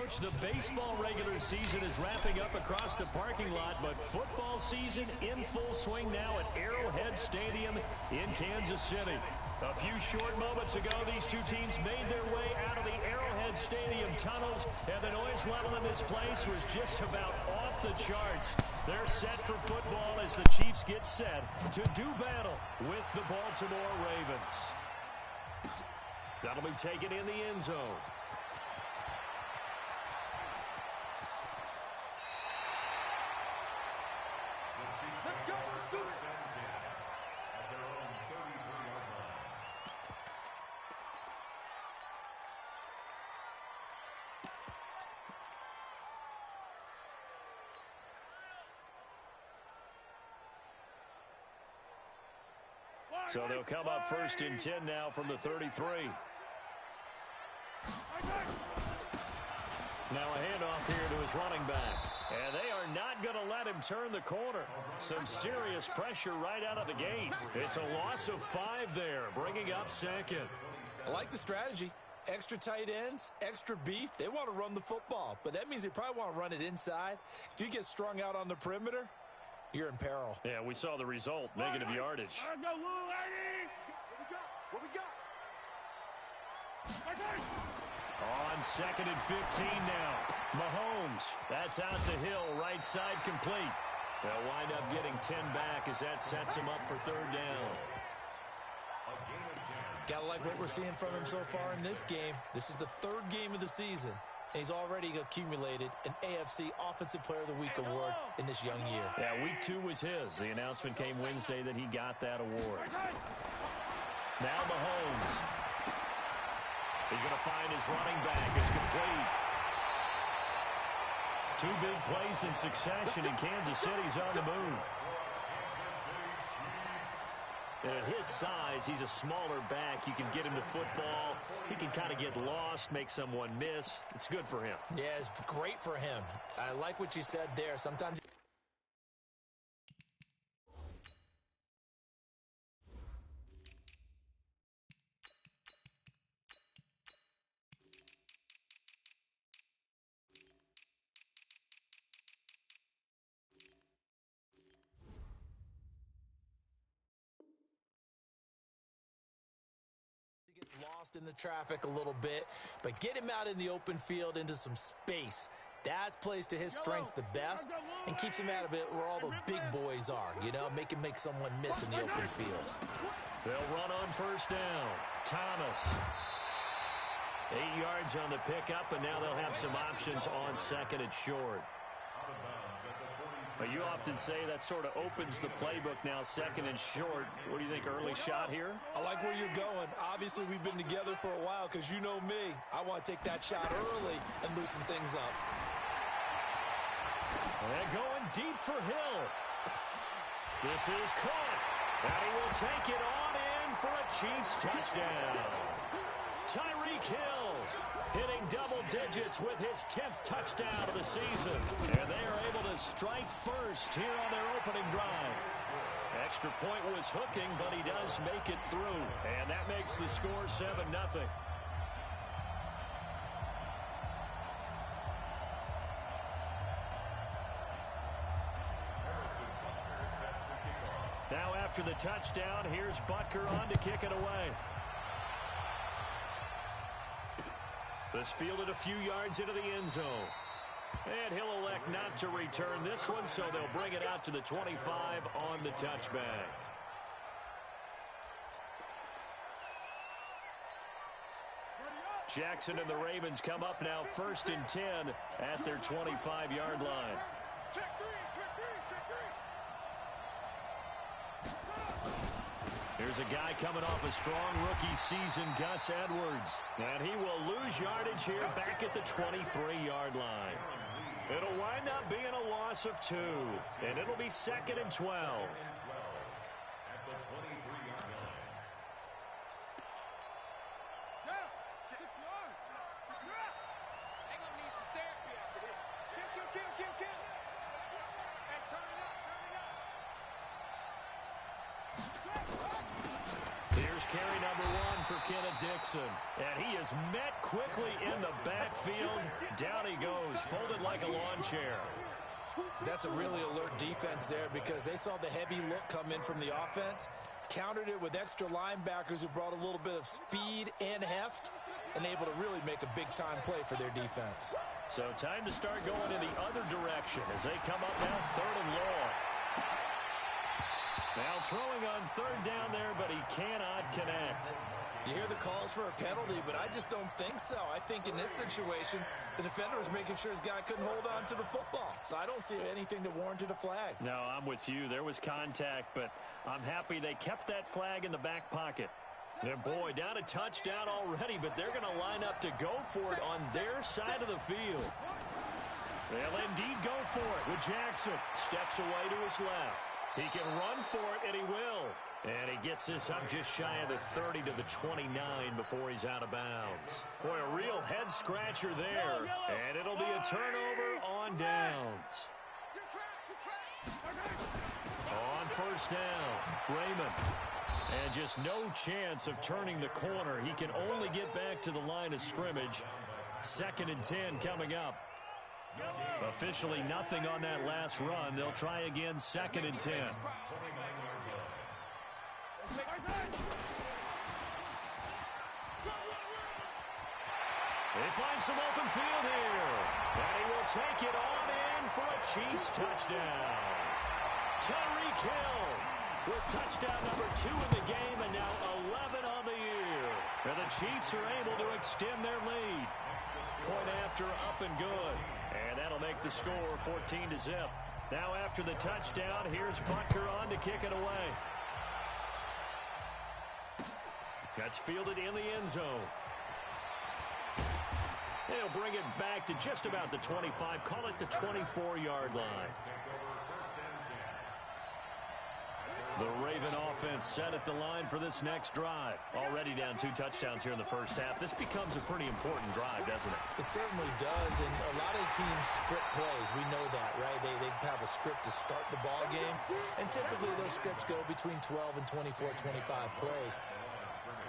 Coach, the baseball regular season is wrapping up across the parking lot, but football season in full swing now at Arrowhead Stadium in Kansas City. A few short moments ago, these two teams made their way out of the Arrowhead Stadium tunnels, and the noise level in this place was just about off the charts. They're set for football as the Chiefs get set to do battle with the Baltimore Ravens. That'll be taken in the end zone. So they'll come up 1st and 10 now from the 33. Now a handoff here to his running back. And they are not going to let him turn the corner. Some serious pressure right out of the gate. It's a loss of 5 there, bringing up 2nd. I like the strategy. Extra tight ends, extra beef. They want to run the football, but that means they probably want to run it inside. If you get strung out on the perimeter, you're in peril. Yeah, we saw the result, negative yardage. What we got? On 2nd and 15 now. Mahomes, that's out to Hill, right side complete. They'll wind up getting 10 back as that sets him up for 3rd down. Gotta like what we're seeing from him so far in this game. This is the 3rd game of the season, and he's already accumulated an AFC Offensive Player of the Week award in this young year. Yeah, week 2 was his. The announcement came Wednesday that he got that award. Now Mahomes. He's going to find his running back. It's complete. 2 big plays in succession, and Kansas City's on the move. And at his size, he's a smaller back. You can get him to football. He can kind of get lost, make someone miss. It's good for him. Yeah, it's great for him. I like what you said there. Sometimes lost in the traffic a little bit, but get him out in the open field into some space. That plays to his strengths the best and keeps him out of it where all the big boys are, you know, make someone miss in the open field. They'll run on 1st down. Thomas. 8 yards on the pickup, and now they'll have some options on 2nd and short. But you often say that sort of opens the playbook now, 2nd and short. What do you think, early shot here? I like where you're going. Obviously, we've been together for a while because you know me. I want to take that shot early and loosen things up. And going deep for Hill. This is caught. And he will take it on in for a Chiefs touchdown. Tyreek Hill hitting double digits with his 10th touchdown of the season. And they are able to strike first here on their opening drive. Extra point was hooking, but he does make it through. And that makes the score 7-0. Now after the touchdown, here's Butker on to kick it away. This fielded a few yards into the end zone. And he'll elect not to return this one, so they'll bring it out to the 25 on the touchback. Jackson and the Ravens come up now 1st and 10 at their 25-yard line. Here's a guy coming off a strong rookie season, Gus Edwards. And he will lose yardage here back at the 23-yard line. It'll wind up being a loss of 2. And it'll be 2nd and 12. Here's carry number 1 for Kenneth Dixon. And he is met quickly in the backfield. Down he goes, folded like a lawn chair. That's a really alert defense there because they saw the heavy look come in from the offense, countered it with extra linebackers who brought a little bit of speed and heft, and able to really make a big-time play for their defense. So time to start going in the other direction as they come up now 3rd and long. Now throwing on 3rd down there, but he cannot connect. You hear the calls for a penalty, but I just don't think so. I think in this situation, the defender was making sure his guy couldn't hold on to the football. So I don't see anything that warranted a flag. No, I'm with you. There was contact, but I'm happy they kept that flag in the back pocket. And boy, down a touchdown already, but they're going to line up to go for it on their side of the field. They'll indeed go for it with Jackson. Steps away to his left. He can run for it, and he will. And he gets this up just shy of the 30 to the 29 before he's out of bounds. Boy, a real head-scratcher there. And it'll be a turnover on downs. On 1st down, Raymond. And just no chance of turning the corner. He can only get back to the line of scrimmage. 2nd and 10 coming up. Officially nothing on that last run. They'll try again 2nd and 10. They find some open field here. And he will take it on in for a Chiefs touchdown. Tyreek Hill with touchdown number 2 in the game and now 11 on the year. And the Chiefs are able to extend their lead. Point after up and good. And that'll make the score 14-0. Now after the touchdown, here's Butker on to kick it away. That's fielded in the end zone. They'll bring it back to just about the 25. Call it the 24-yard line. The Raven offense set at the line for this next drive. Already down 2 touchdowns here in the first half. This becomes a pretty important drive, doesn't it? It certainly does, and a lot of teams script plays. We know that, right? They have a script to start the ball game, and typically those scripts go between 12 and 24, 25 plays.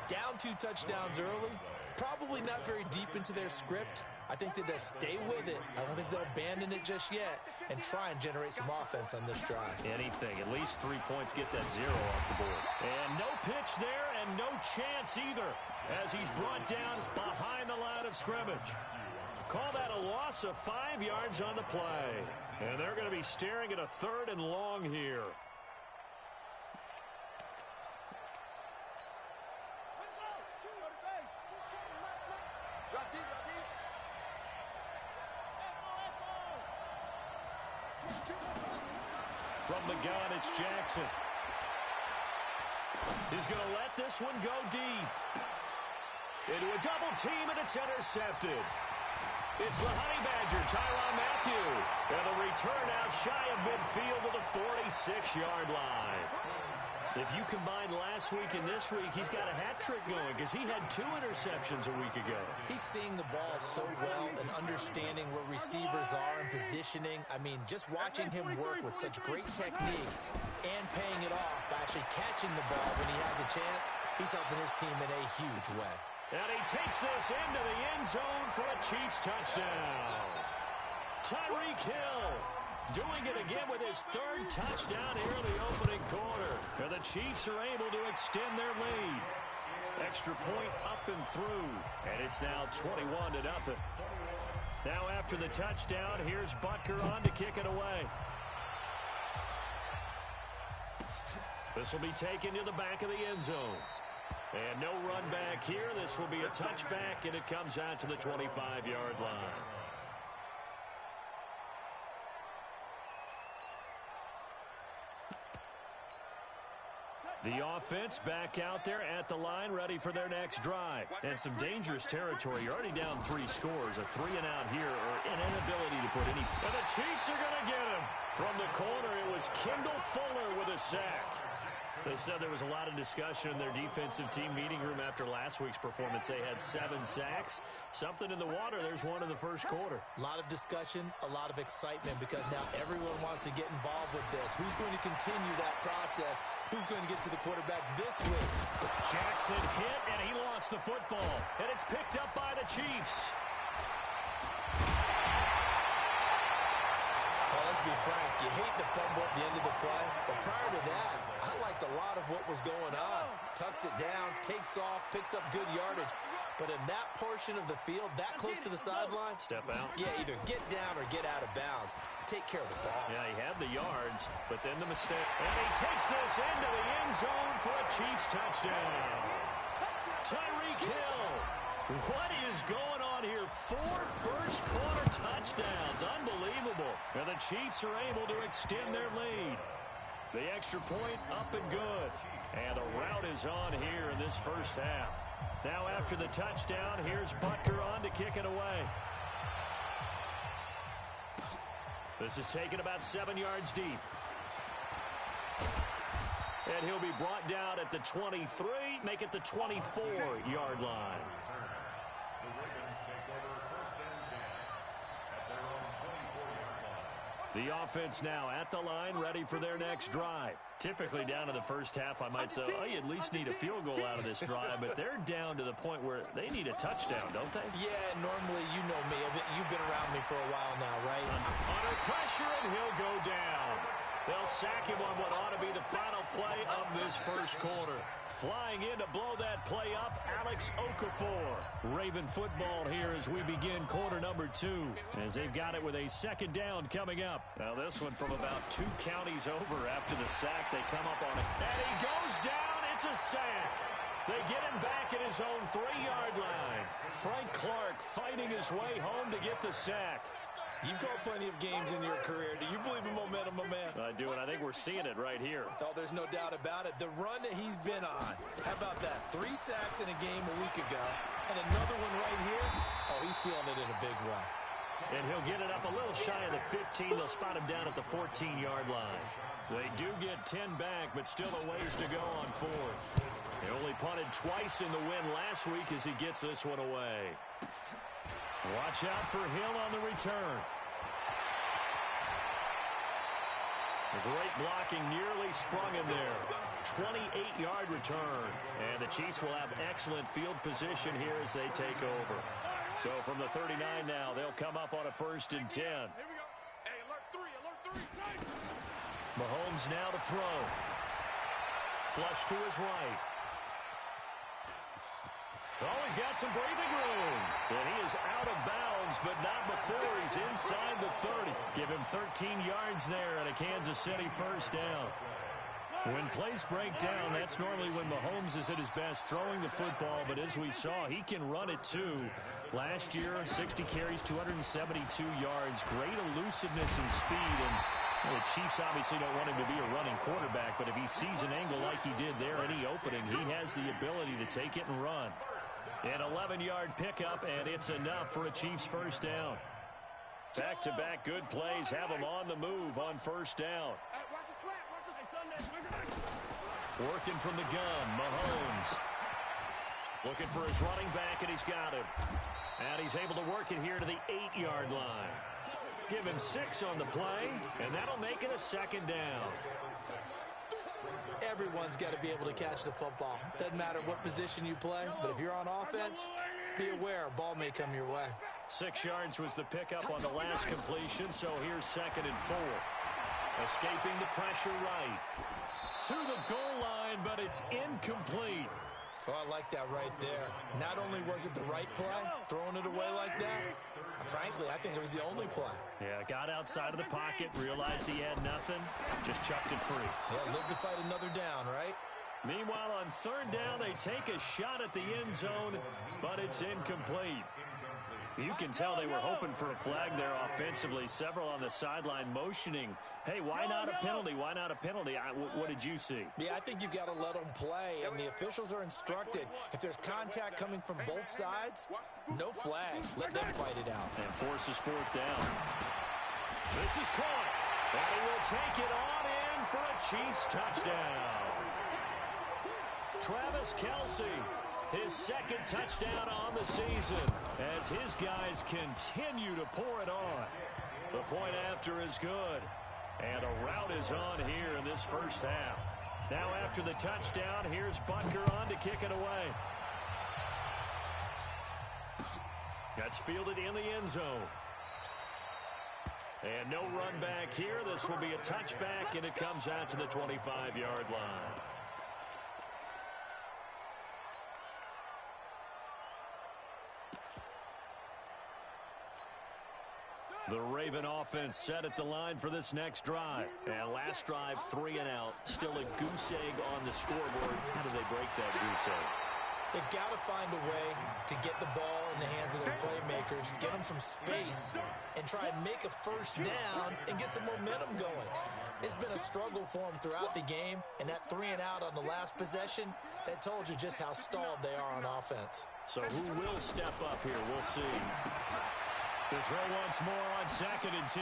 Down 2 touchdowns early, probably not very deep into their script. I think that they'll stay with it. I don't think they'll abandon it just yet and try and generate some offense on this drive. Anything. At least 3 points, get that 0 off the board. And no pitch there and no chance either as he's brought down behind the line of scrimmage. Call that a loss of 5 yards on the play. And they're going to be staring at a 3rd and long here. From the gun, it's Jackson. He's going to let this one go deep. Into a double team, and it's intercepted. It's the Honey Badger, Tyrann Mathieu. And the return out shy of midfield to the 46-yard line. If you combine last week and this week, he's got a hat trick going because he had 2 interceptions a week ago. He's seeing the ball so well and understanding where receivers are and positioning. I mean, just watching him work with such great technique and paying it off by actually catching the ball when he has a chance, he's helping his team in a huge way. And he takes this into the end zone for a Chiefs touchdown. Tyreek Hill doing it again with his 3rd touchdown here in the opening quarter. And the Chiefs are able to extend their lead. Extra point up and through. And it's now 21-0. Now after the touchdown, here's Butker on to kick it away. This will be taken to the back of the end zone. And no run back here. This will be a touchback, and it comes out to the 25-yard line. The offense back out there at the line, ready for their next drive. And some dangerous territory. You're already down 3 scores. A 3-and-out here, or an inability to put any. And the Chiefs are going to get him. From the corner, it was Kendall Fuller with a sack. They said there was a lot of discussion in their defensive team meeting room after last week's performance. They had 7 sacks. Something in the water. There's one in the first quarter. A lot of discussion, a lot of excitement, because now everyone wants to get involved with this. Who's going to continue that process? Who's going to get to the quarterback this week? Jackson hit, and he lost the football. And it's picked up by the Chiefs. Well, let's be frank. You hate the fumble at the end of the play. But prior to that, I liked a lot of what was going on. Tucks it down, takes off, picks up good yardage. But in that portion of the field, that close to the sideline, step out. Yeah, either get down or get out of bounds. Take care of the ball. Yeah, he had the yards, but then the mistake. And he takes this into the end zone for a Chiefs touchdown. Tyreek Hill. What is going on here? 4 first-quarter touchdowns. Unbelievable. And the Chiefs are able to extend their lead. The extra point up and good. And the rout is on here in this first half. Now after the touchdown, here's Butker on to kick it away. This is taken about 7 yards deep. And he'll be brought down at the 23, make it the 24-yard line. The offense now at the line, ready for their next drive. Typically down to the first half, I might say, oh, you at least need a field goal out of this drive, but they're down to the point where they need a touchdown, don't they? Yeah, normally, you know me. You've been around me for a while now, right? Under pressure, and he'll go down. They'll sack him on what ought to be the final play of this first quarter. Flying in to blow that play up, Alex Okafor. Raven football here as we begin quarter number 2, as they've got it with a second down coming up. Now this one from about 2 counties over after the sack. They come up on it, and he goes down. It's a sack. They get him back at his own 3-yard line. Frank Clark fighting his way home to get the sack. You've called plenty of games in your career. Do you believe in momentum, my man? I do, and I think we're seeing it right here. Oh, there's no doubt about it. The run that he's been on. How about that? 3 sacks in a game a week ago, and another one right here. Oh, he's feeling it in a big way. And he'll get it up a little shy of the 15. They'll spot him down at the 14-yard line. They do get 10 back, but still a ways to go on 4th. They only punted twice in the win last week as he gets this one away. Watch out for Hill on the return. The great blocking nearly sprung him there. 28-yard return. And the Chiefs will have excellent field position here as they take over. So from the 39 now, they'll come up on a 1st and 10. Here we go. Hey, alert 3, time. Mahomes now to throw. Flush to his right. Oh, he's got some breathing room. And he is out of bounds, but not before he's inside the 30. Give him 13 yards there and a Kansas City first down. When plays break down, that's normally when Mahomes is at his best throwing the football, but as we saw, he can run it too. Last year, 60 carries, 272 yards, great elusiveness and speed, and the Chiefs obviously don't want him to be a running quarterback, but if he sees an angle like he did there, any opening, he has the ability to take it and run. An 11-yard pickup, and it's enough for a Chiefs first down. Back-to-back good plays have him on the move on first down. Working from the gun, Mahomes. Looking for his running back, and he's got him. And he's able to work it here to the 8-yard line. Give him 6 on the play, and that'll make it a second down. Everyone's got to be able to catch the football. Doesn't matter what position you play, but if you're on offense, be aware a ball may come your way. 6 yards was the pickup on the last completion, so here's 2nd and 4. Escaping the pressure right. To the goal line, but it's incomplete. Oh, I like that right there. Not only was it the right play, throwing it away like that, frankly, I think it was the only play. Yeah, got outside of the pocket, realized he had nothing, just chucked it free. Yeah, live to fight another down, right? Meanwhile, on 3rd down, they take a shot at the end zone, but it's incomplete. You can tell they were hoping for a flag there offensively. Several on the sideline motioning, hey, why not a penalty? Why not a penalty? What did you see? Yeah, I think you've got to let them play, and the officials are instructed. If there's contact coming from both sides, no flag. Let them fight it out. And forces 4th down. This is caught, and he will take it on in for a Chiefs touchdown. Travis Kelce, his second touchdown on the season as his guys continue to pour it on. The point after is good. And a rout is on here in this first half. Now after the touchdown, here's Butker on to kick it away. That's fielded in the end zone. And no run back here. This will be a touchback, and it comes out to the 25-yard line. The Raven offense set at the line for this next drive. And last drive, 3 and out. Still a goose egg on the scoreboard. How do they break that goose egg? They've got to find a way to get the ball in the hands of their playmakers, get them some space, and try and make a first down and get some momentum going. It's been a struggle for them throughout the game, and that 3 and out on the last possession, that told you just how stalled they are on offense. So who will step up here? We'll see. To throw once more on 2nd and 10.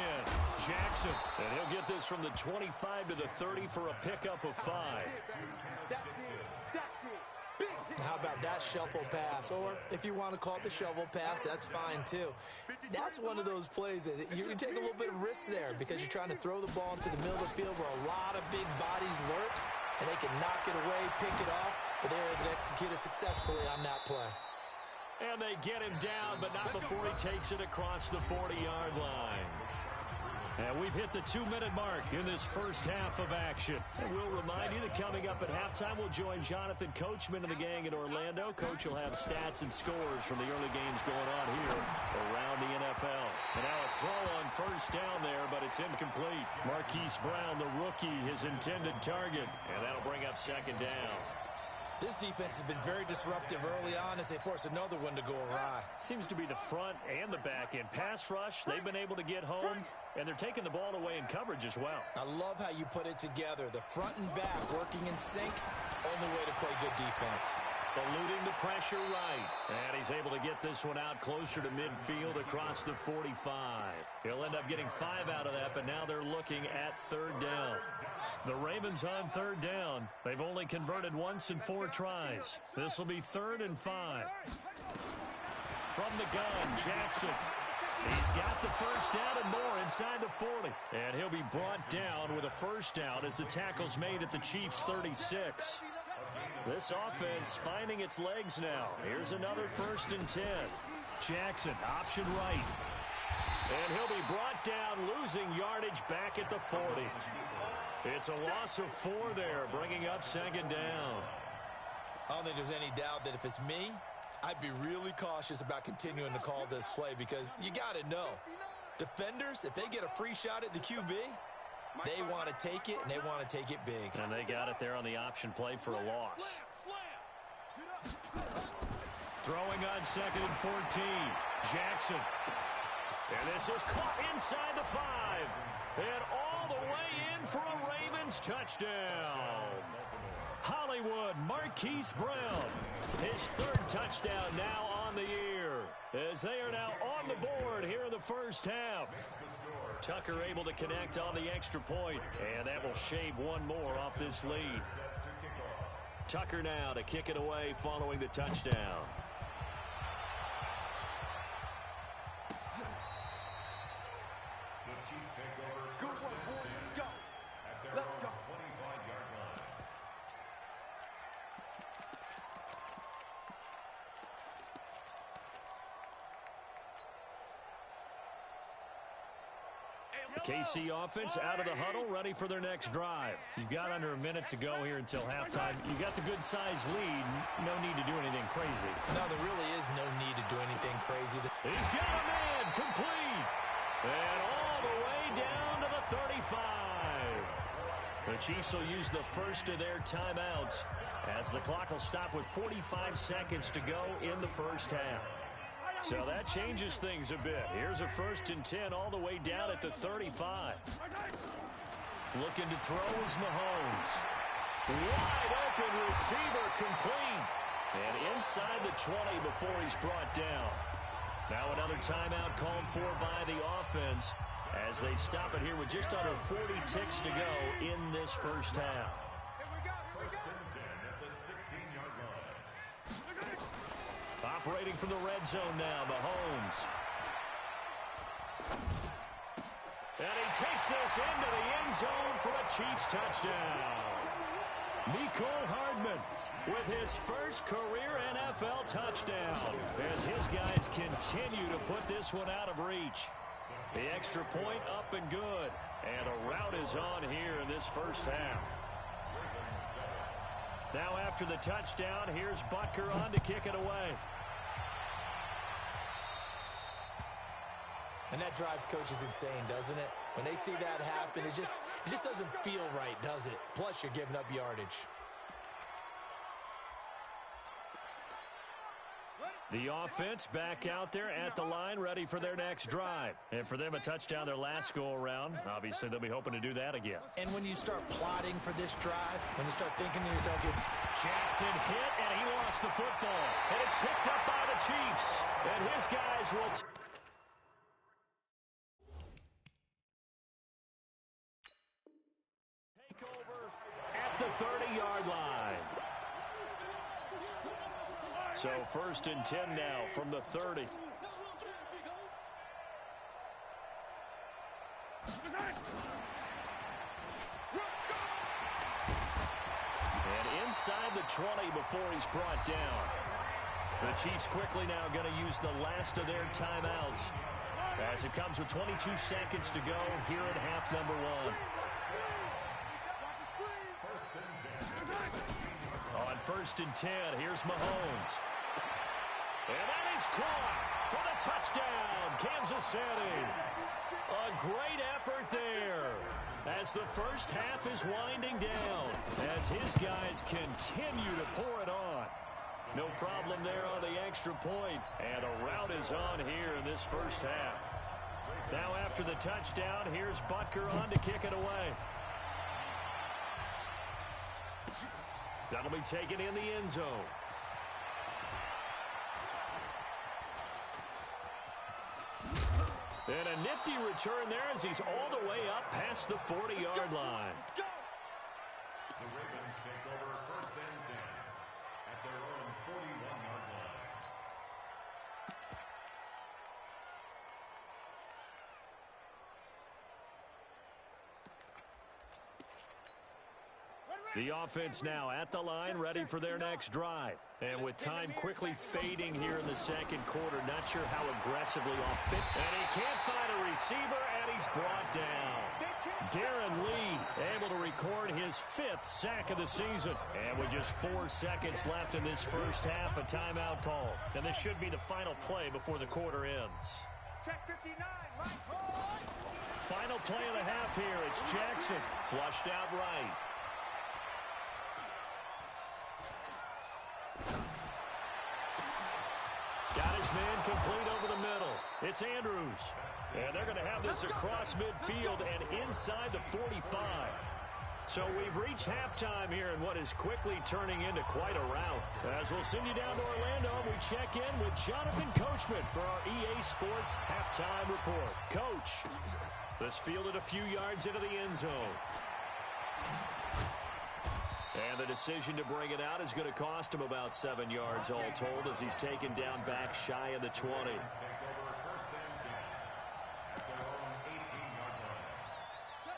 Jackson, and he'll get this from the 25 to the 30 for a pickup of 5. How about that shuffle pass? Or if you want to call it the shovel pass, that's fine too. That's one of those plays that you can take a little bit of risk there because you're trying to throw the ball into the middle of the field where a lot of big bodies lurk, and they can knock it away, pick it off, but they're able to execute it successfully on that play. And they get him down, but not before he takes it across the 40-yard line. And we've hit the 2-minute mark in this first half of action. And we'll remind you that coming up at halftime, we'll join Jonathan Coachman and the gang in Orlando. Coach will have stats and scores from the early games going on here around the NFL. And now a throw on first down there, but it's incomplete. Marquise Brown, the rookie, his intended target. And that'll bring up 2nd down. This defense has been very disruptive early on as they force another one to go awry. Seems to be the front and the back end. Pass rush, they've been able to get home, and they're taking the ball away in coverage as well. I love how you put it together. The front and back working in sync, only way to play good defense. Eluding the pressure right. And he's able to get this one out closer to midfield across the 45. He'll end up getting 5 out of that, but now they're looking at 3rd down. The Ravens on 3rd down. They've only converted once in 4 tries. This will be 3rd and 5. From the gun, Jackson. He's got the first down and more inside the 40. And he'll be brought down with a first down as the tackle's made at the Chiefs' 36. This offense finding its legs now. Here's another 1st and 10. Jackson, option right. And he'll be brought down, losing yardage back at the 40. It's a loss of 4 there, bringing up 2nd down. I don't think there's any doubt that if it's me, I'd be really cautious about continuing to call this play because you got to know, defenders, if they get a free shot at the QB, they want to take it, and they want to take it big. And they got it there on the option play for a loss. Throwing on 2nd and 14. Jackson. And this is caught inside the 5. And all the way in for a Ravens touchdown. Hollywood, Marquise Brown. His 3rd touchdown now on the year. As they are now on the board here in the first half. Tucker able to connect on the extra point, and that will shave 1 more off this lead. Tucker now to kick it away following the touchdown. KC offense out of the huddle, ready for their next drive. You've got under a minute to go here until halftime. You got the good-sized lead. No need to do anything crazy. No, there really is no need to do anything crazy. He's got a man complete. And all the way down to the 35. The Chiefs will use the first of their timeouts as the clock will stop with 45 seconds to go in the first half. So that changes things a bit. Here's a 1st and 10 all the way down at the 35. Looking to throw is Mahomes. Wide open receiver complete. And inside the 20 before he's brought down. Now another timeout called for by the offense as they stop it here with just under 40 ticks to go in this first half. Operating from the red zone now, Mahomes. And he takes this into the end zone for a Chiefs touchdown. Mecole Hardman with his first career NFL touchdown as his guys continue to put this one out of reach. The extra point up and good. And a rout is on here in this first half. Now after the touchdown, here's Butker on to kick it away. And that drives coaches insane, doesn't it? When they see that happen, it just doesn't feel right, does it? Plus, you're giving up yardage. The offense back out there at the line, ready for their next drive. And for them, a touchdown their last go-around. Obviously, they'll be hoping to do that again. And when you start plotting for this drive, when you start thinking to yourself, Jackson hit, and he lost the football. And it's picked up by the Chiefs. And his guys will take over at the 30-yard line. So 1st and 10 now from the 30. And inside the 20 before he's brought down. The Chiefs quickly now going to use the last of their timeouts as it comes with 22 seconds to go here in half number 1. On 1st and 10, here's Mahomes. And that is caught for the touchdown, Kansas City. A great effort there as the first half is winding down, as his guys continue to pour it on. No problem there on the extra point, and a rout is on here in this first half. Now after the touchdown, here's Butker on to kick it away. That'll be taken in the end zone. And a nifty return there as he's all the way up past the 40-yard line. The Ravens take over 1st and 10 at their own 41-yard line. The offense now at the line, ready for their next drive. And with time quickly fading here in the second quarter, not sure how aggressively off fit. And he can't find a receiver, and he's brought down. Darren Lee able to record his 5th sack of the season. And with just 4 seconds left in this first half, a timeout call. And this should be the final play before the quarter ends. Check 59, right forward. Final play of the half here. It's Jackson, flushed out right. Got his man complete over the middle. It's Andrews. And they're going to have this across midfield and inside the 45. So we've reached halftime here in what is quickly turning into quite a rout. As we'll send you down to Orlando, we check in with Jonathan Coachman for our EA Sports Halftime Report. Coach, this fielded a few yards into the end zone. And the decision to bring it out is going to cost him about 7 yards all told as he's taken down back shy of the 20.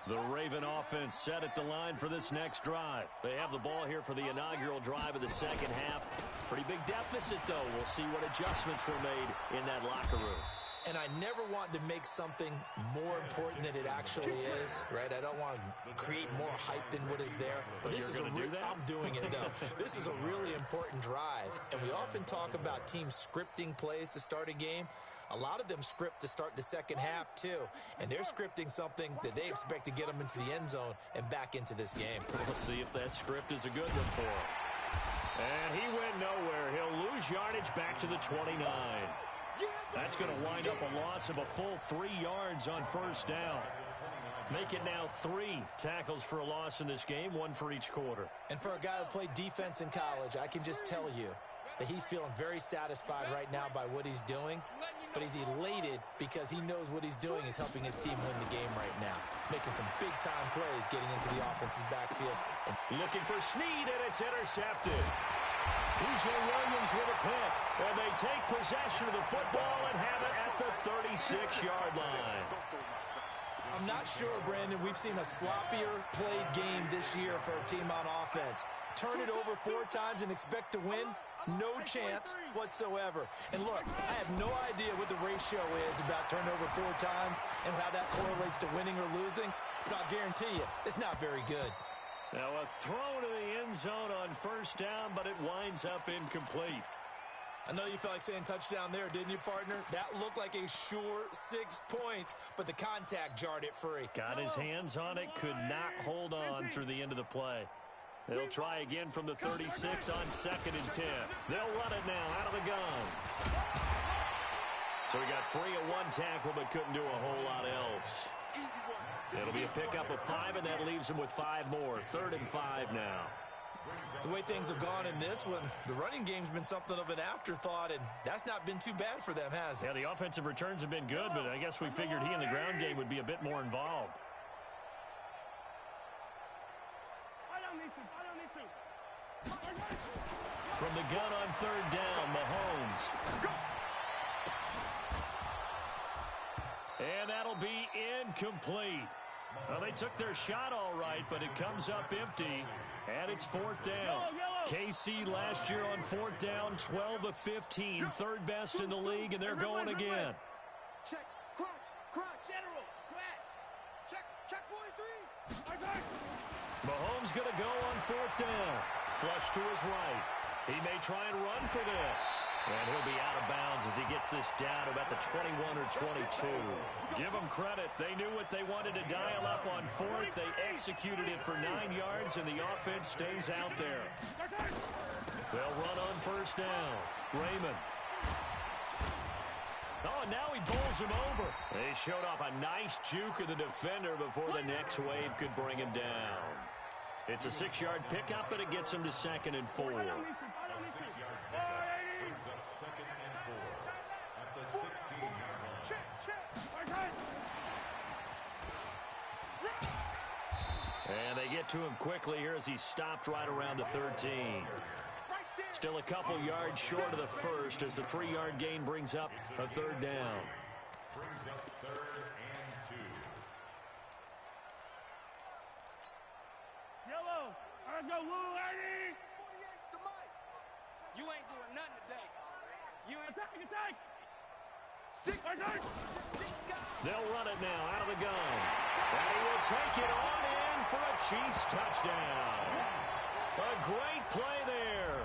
The Raven offense set at the line for this next drive. They have the ball here for the inaugural drive of the second half. Pretty big deficit, though. We'll see what adjustments were made in that locker room. and I never want to make something more important than it actually is, right? I don't want to create more hype than what is there. But this is I'm doing it, though. This is a really important drive, and we often talk about teams scripting plays to start a game. A lot of them script to start the second half, too. And they're scripting something that they expect to get them into the end zone and back into this game. We'll see if that script is a good one for him. And he went nowhere. He'll lose yardage back to the 29. That's going to wind up a loss of a full 3 yards on first down. Make it now 3 tackles for a loss in this game, 1 for each quarter. And for a guy who played defense in college, I can just tell you that he's feeling very satisfied right now by what he's doing. But he's elated because he knows what he's doing is helping his team win the game right now. Making some big-time plays getting into the offense's backfield. Looking for Snead, and it's intercepted. P.J. Williams with a pick. And they take possession of the football and have it at the 36-yard line. I'm not sure, Brandon, we've seen a sloppier played game this year for a team on offense. Turn it over 4 times and expect to win? No chance whatsoever. And look, I have no idea what the ratio is about turnover 4 times and how that correlates to winning or losing, but I'll guarantee you, it's not very good. Now a throw to the end zone on first down, but it winds up incomplete. I know you felt like saying touchdown there, didn't you, partner? That looked like a sure 6 points, but the contact jarred it free. Got his hands on it, could not hold on through the end of the play. They'll try again from the 36 on 2nd and 10. They'll run it now out of the gun. So he got free of 1 tackle, but couldn't do a whole lot else. It'll be a pickup of 5, and that leaves him with 5 more. 3rd and 5 now. The way things have gone in this one, the running game's been something of an afterthought, and that's not been too bad for them, has it? Yeah, the offensive returns have been good, but I guess we figured he in the ground game would be a bit more involved. From the gun on 3rd down, Mahomes. And that'll be incomplete. Well, they took their shot all right, but it comes up empty, and it's 4th down. KC last year on 4th down, 12 of 15, 3rd best in the league, and they're going again. Check, crunch, general, crash. Check 43. Mahomes going to go on 4th down. Flush to his right. He may try and run for this. And he'll be out of bounds as he gets this down to about the 21 or 22. Give them credit. They knew what they wanted to dial up on 4th. They executed it for 9 yards, and the offense stays out there. They'll run on 1st down. Raymond. Oh, and now he bowls him over. They showed off a nice juke of the defender before the next wave could bring him down. It's a 6-yard pickup, but it gets him to 2nd and 4. And they get to him quickly here as he's stopped right around the 13. Still a couple yards short of the first as the 3-yard gain brings up a 3rd down. Brings up 3rd and 2. Yellow, I go little lady. 48's the mic. You ain't doing nothing today. You ain't attack. They'll run it now out of the gun. And he will take it on in for a Chiefs touchdown. A great play there.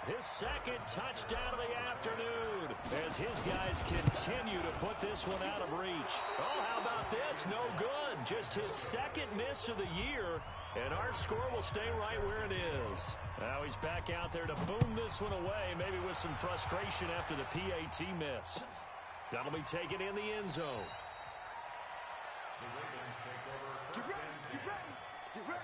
His 2nd touchdown of the afternoon as his guys continue to put this one out of reach. Oh, how about this? No good. Just his 2nd miss of the year, and our score will stay right where it is. Now he's back out there to boom this one away, maybe with some frustration after the PAT miss. That'll be taken in the end zone. The Ravens take over 1st and 10. Get ready.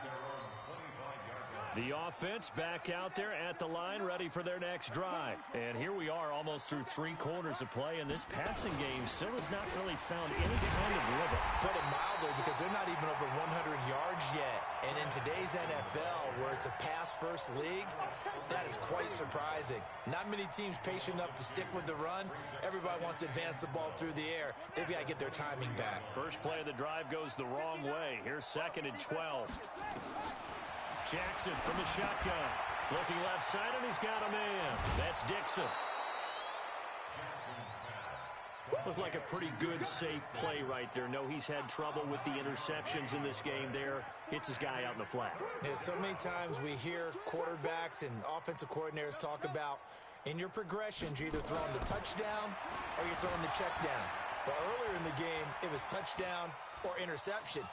The offense back out there at the line, ready for their next drive. And here we are almost through 3 quarters of play, and this passing game still has not really found any kind of rhythm. Put it mildly, because they're not even over 100 yards yet. And in today's NFL, where it's a pass-first league, that is quite surprising. Not many teams patient enough to stick with the run. Everybody wants to advance the ball through the air. They've got to get their timing back. First play of the drive goes the wrong way. Here's 2nd and 12. Jackson from the shotgun. Looking left side, and he's got a man. That's Dixon. Looked like a pretty good, safe play right there. No, he's had trouble with the interceptions in this game there. Hits his guy out in the flat. Yeah, so many times we hear quarterbacks and offensive coordinators talk about, in your progressions, you're either throwing the touchdown or you're throwing the check down. But earlier in the game, it was touchdown or interception.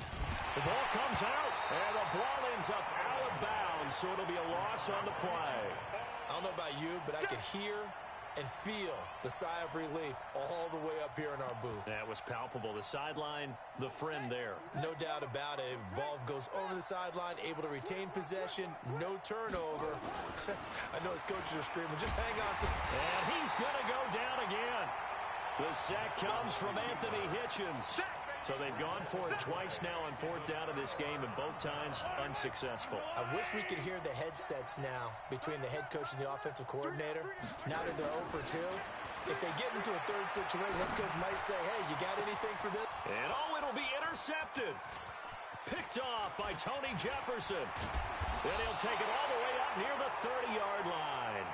The ball comes out, and the ball ends up out of bounds, so it'll be a loss on the play. I don't know about you, but I could hear and feel the sigh of relief all the way up here in our booth. That was palpable. The sideline, the friend there. No doubt about it. If the ball goes over the sideline, able to retain possession, no turnover. I know his coaches are screaming, just hang on to. And he's going to go down again. The sack comes from Anthony Hitchens. So they've gone for it twice now on 4th down in this game, and both times unsuccessful. I wish we could hear the headsets now between the head coach and the offensive coordinator. Now that they're 0 for 2, if they get into a third situation, head coach might say, hey, you got anything for this? And it'll be intercepted. Picked off by Tony Jefferson. Then he'll take it all the way up near the 30-yard line.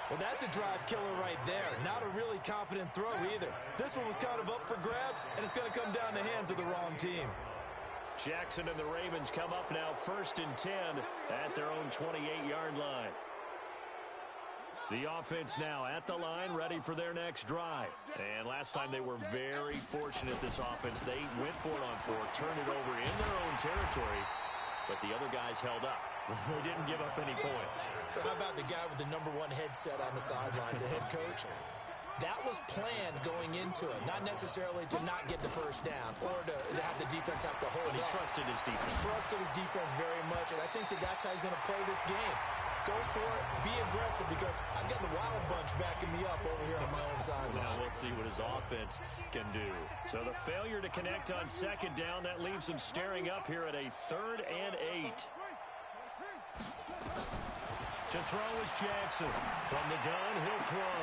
Well, that's a drive killer right there. Not a really confident throw either. This one was kind of up for grabs, and it's going to come down the hands of the wrong team. Jackson and the Ravens come up now 1st and 10 at their own 28-yard line. The offense now at the line, ready for their next drive. And last time they were very fortunate, this offense. They went for it on 4, turned it over in their own territory, but the other guys held up. They didn't give up any points. So how about the guy with the #1 headset on the sidelines, the head coach? That was planned going into it, not necessarily to not get the first down or to have the defense have to hold But he up. trusted his defense. Trusted his defense very much, and I think that's how he's going to play this game. Go for it, be aggressive, because I've got the Wild Bunch backing me up over here on my own sideline. Now we'll see what his offense can do. So the failure to connect on 2nd down, that leaves him staring up here at a 3rd and 8. To throw is Jackson. From the gun, he'll throw.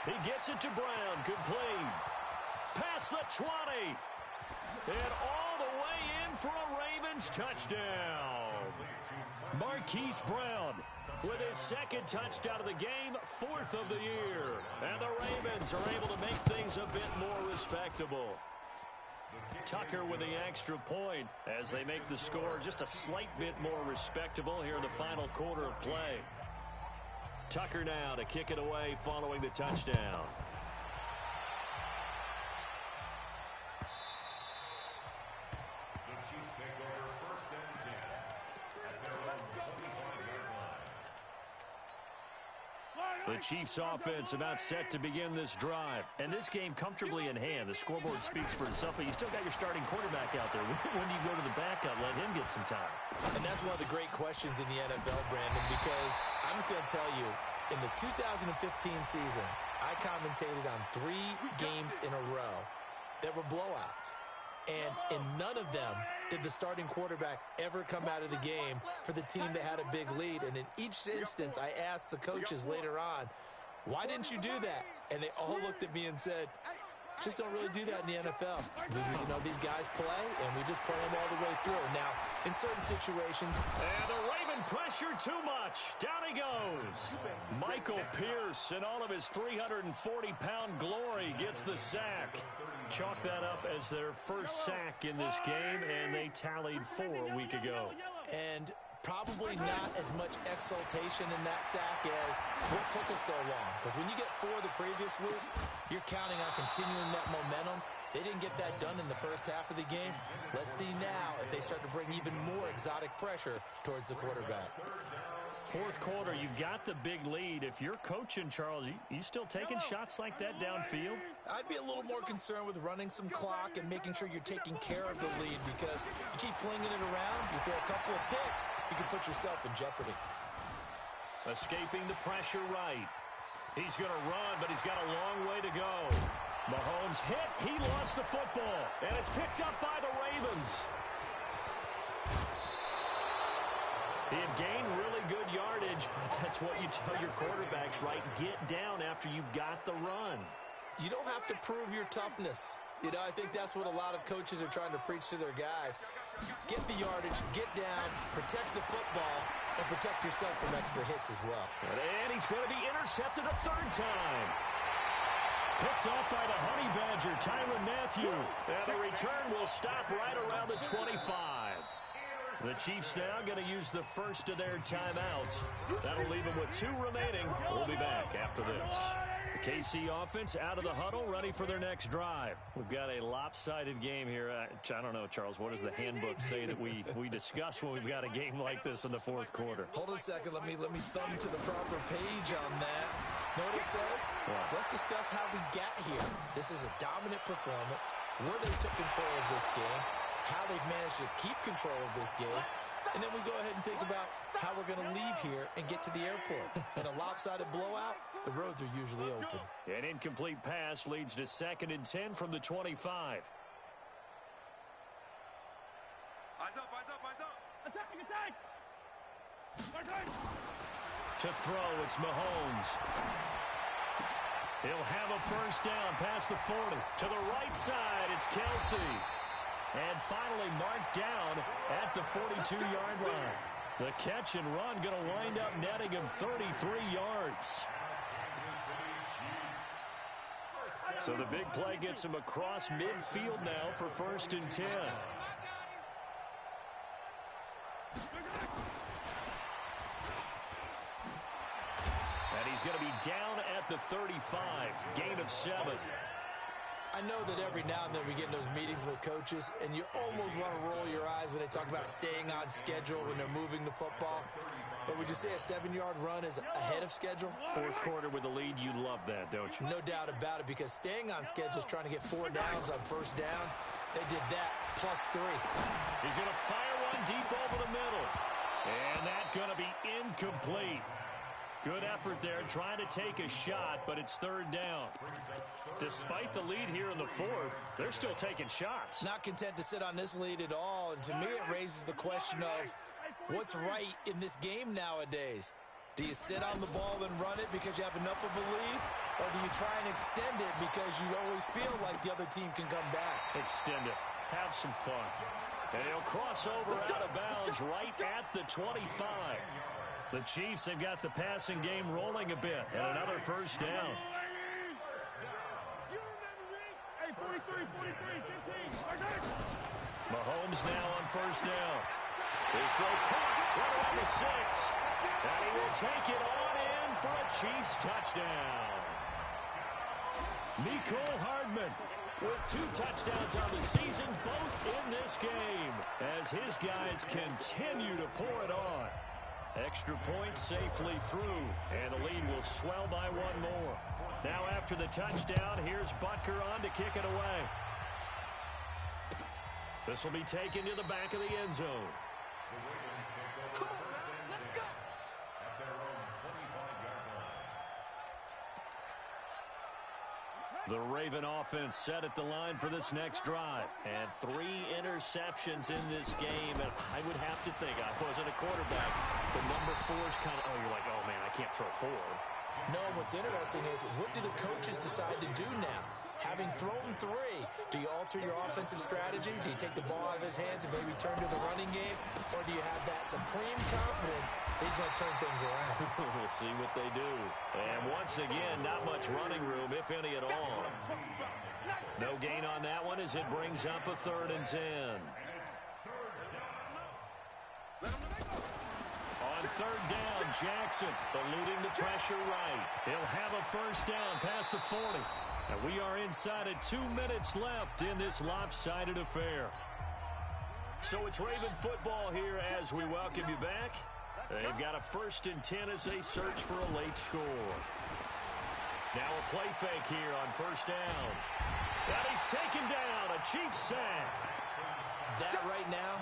He gets it to Brown. Complete. Past the 20. And all the way in for a Ravens touchdown. Marquise Brown with his 2nd touchdown of the game, 4th of the year. And the Ravens are able to make things a bit more respectable. Tucker with the extra point as they make the score just a slight bit more respectable here in the final quarter of play. Tucker now to kick it away following the touchdown. The Chiefs take over 1st and 10 at their own 25-yard line. The Chiefs offense about set to begin this drive. And this game comfortably in hand. The scoreboard speaks for itself, but you still got your starting quarterback out there. When do you go to the backup? Let him get some time. And that's one of the great questions in the NFL, Brandon, because I'm just going to tell you, in the 2015 season, I commentated on 3 games in a row that were blowouts. And in none of them did the starting quarterback ever come out of the game for the team that had a big lead. And in each instance, I asked the coaches later on, why didn't you do that? And they all looked at me and said, just don't really do that in the NFL. You know, these guys play, and we just play them all the way through. Now, in certain situations... And the Raven pressure too much. Down he goes. Michael Pierce in all of his 340-pound glory gets the sack. Chalk that up as their first sack in this game, and they tallied 4 a week ago. And probably not as much exultation in that sack as what took us so long. Because when you get 4 the previous week, you're counting on continuing that momentum. They didn't get that done in the first half of the game. Let's see now if they start to bring even more exotic pressure towards the quarterback. 4th quarter, you've got the big lead. If you're coaching, Charles, you still taking shots like that downfield? I'd be a little more concerned with running some clock and making sure you're taking care of the lead, because you keep flinging it around, you throw a couple of picks, you can put yourself in jeopardy. Escaping the pressure right. He's going to run, but he's got a long way to go. Mahomes hit. He lost the football, and it's picked up by the Ravens. He had gained really good yardage, but that's what you tell your quarterbacks, right? Get down after you've got the run. You don't have to prove your toughness. You know, I think that's what a lot of coaches are trying to preach to their guys. Get the yardage, get down, protect the football, and protect yourself from extra hits as well. And he's going to be intercepted a 3rd time. Picked off by the Honey Badger, Tyrann Mathieu. And the return will stop right around the 25. The Chiefs now going to use the first of their timeouts. That'll leave them with 2 remaining. We'll be back after this. The KC offense out of the huddle, ready for their next drive. We've got a lopsided game here. I don't know, Charles, what does the handbook say that we discuss when we've got a game like this in the 4th quarter? Hold on a second. Let me thumb to the proper page on that. Know what it says? What? Let's discuss how we got here. This is a dominant performance, where they took control of this game, how they've managed to keep control of this game, and then we go ahead and think about how we're going to leave here and get to the airport. In a lopsided blowout, the roads are usually open. An incomplete pass leads to 2nd and 10 from the 25. Attack! To throw, it's Mahomes. He'll have a first down past the 40. To the right side, it's Kelsey. And finally marked down at the 42-yard line. The catch and run going to wind up netting him 33 yards. So the big play gets him across midfield now for 1st and 10. And he's going to be down at the 35, gain of 7. I know that every now and then we get in those meetings with coaches, and you almost want to roll your eyes when they talk about staying on schedule when they're moving the football. But would you say a 7-yard run is ahead of schedule? Fourth quarter with the lead, you love that, don't you? No doubt about it, because staying on schedule is trying to get 4 downs on first down. They did that, +3. He's going to fire one deep over the middle. And that's going to be incomplete. Good effort there, trying to take a shot, but it's 3rd down. Despite the lead here in the 4th, they're still taking shots. Not content to sit on this lead at all, and to me it raises the question of what's right in this game nowadays. Do you sit on the ball and run it because you have enough of a lead, or do you try and extend it because you always feel like the other team can come back? Extend it. Have some fun. And he'll cross over out of bounds right at the 25. The Chiefs have got the passing game rolling a bit, and another first down. Hey, 43, 15. Mahomes now on first down. His throw caught right around the 6. And he will take it on in for a Chiefs touchdown. Mecole Hardman with 2 touchdowns on the season, both in this game, as his guys continue to pour it on. Extra point safely through, and the lead will swell by 1 more. Now after the touchdown, here's Butker on to kick it away. This will be taken to the back of the end zone. The Raven offense set at the line for this next drive. And 3 interceptions in this game. And I would have to think, I wasn't a quarterback, but number 4 is kind of, you're like, oh, man, I can't throw 4. No, what's interesting is, what do the coaches decide to do now? Having thrown 3, do you alter your offensive strategy? Do you take the ball out of his hands and maybe turn to the running game? Or do you have that supreme confidence that he's going to turn things around? We'll see what they do. And once again, not much running room, if any at all. No gain on that one as it brings up a 3rd and 10. On 3rd down, Jackson eluding the pressure right. He'll have a first down past the 40. And we are inside of 2 minutes left in this lopsided affair. So it's Raven football here as we welcome you back. They've got a 1st and 10 as they search for a late score. Now a play fake here on first down. And he's taken down, a Chiefs sack. That right now,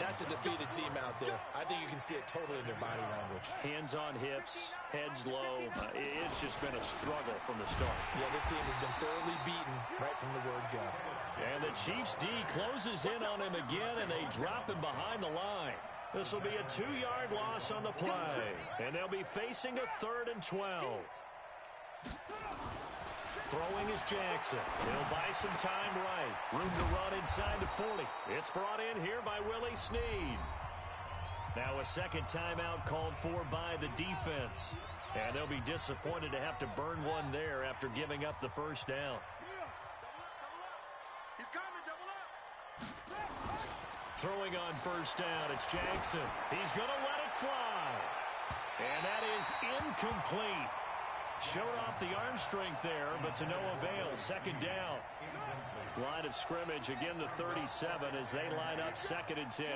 that's a defeated team out there. I think you can see it totally in their body language. Hands on hips, heads low. It's just been a struggle from the start. Yeah, this team has been thoroughly beaten right from the word go. And the Chiefs D closes in on him again, and they drop him behind the line. This will be a 2-yard loss on the play. And they'll be facing a 3rd and 12. Throwing is Jackson. He'll buy some time right. Room to run inside the 40. It's brought in here by Willie Snead. Now a second timeout called for by the defense. And they'll be disappointed to have to burn one there after giving up the first down. Throwing on first down, it's Jackson. He's going to let it fly. And that is incomplete. Showed off the arm strength there, but to no avail. 2nd down. Line of scrimmage, again the 37 as they line up 2nd and 10.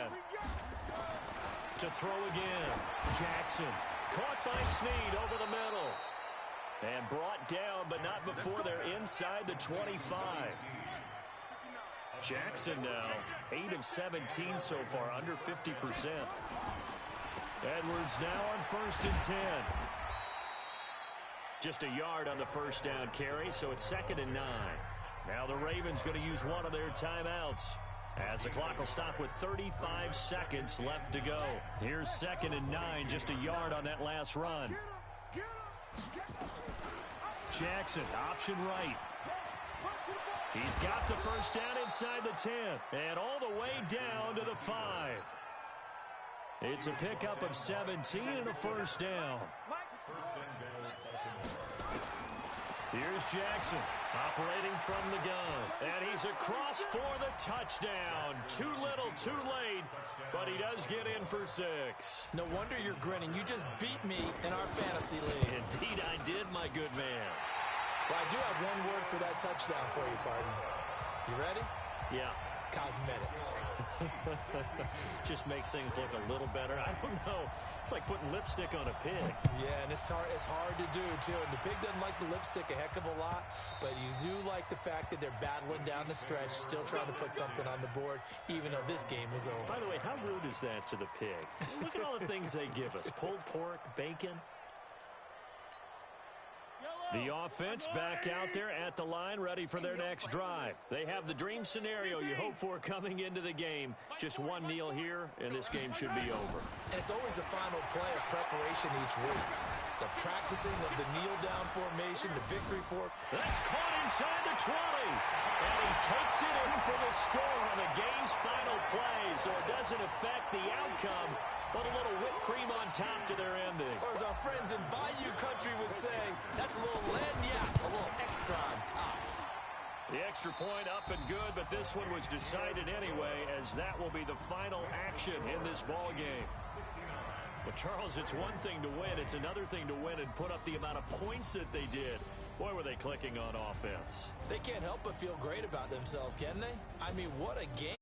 To throw again, Jackson. Caught by Snead over the middle. And brought down, but not before they're inside the 25. Jackson now, 8 of 17 so far, under 50%. Edwards now on 1st and 10. Just a yard on the first down carry, so it's 2nd and 9. Now the Ravens going to use one of their timeouts. As the clock will stop with 35 seconds left to go. Here's 2nd and 9, just a yard on that last run. Jackson, option right. He's got the first down inside the 10 and all the way down to the 5. It's a pickup of 17 and a first down. Here's Jackson operating from the gun, and he's across for the touchdown. Too little, too late, but he does get in for 6. No wonder you're grinning. You just beat me in our fantasy league. Indeed I did, my good man. Well, I do have one word for that touchdown for you, partner. You ready? Yeah. Cosmetics. Just makes things look a little better. I don't know. It's like putting lipstick on a pig. Yeah, and it's hard to do, too. And the pig doesn't like the lipstick a heck of a lot, but you do like the fact that they're battling down the stretch, still trying to put something on the board, even though this game is over. By the way, how rude is that to the pig? Look at all the things they give us. Pulled pork, bacon. The offense back out there at the line, ready for their next drive. They have the dream scenario you hope for coming into the game. Just one kneel here, and this game should be over. And it's always the final play of preparation each week. The practicing of the kneel-down formation, the victory fork. That's caught inside the 20. And he takes it in for the score on the game's final play, so it doesn't affect the outcome. But a little whipped cream on top to their ending. Or as our friends in Bayou Country would say, that's a little lagniappe, a little extra on top. The extra point up and good, but this one was decided anyway, as that will be the final action in this ball game. Well, Charles, it's one thing to win. It's another thing to win and put up the amount of points that they did. Boy, were they clicking on offense. They can't help but feel great about themselves, can they? I mean, what a game.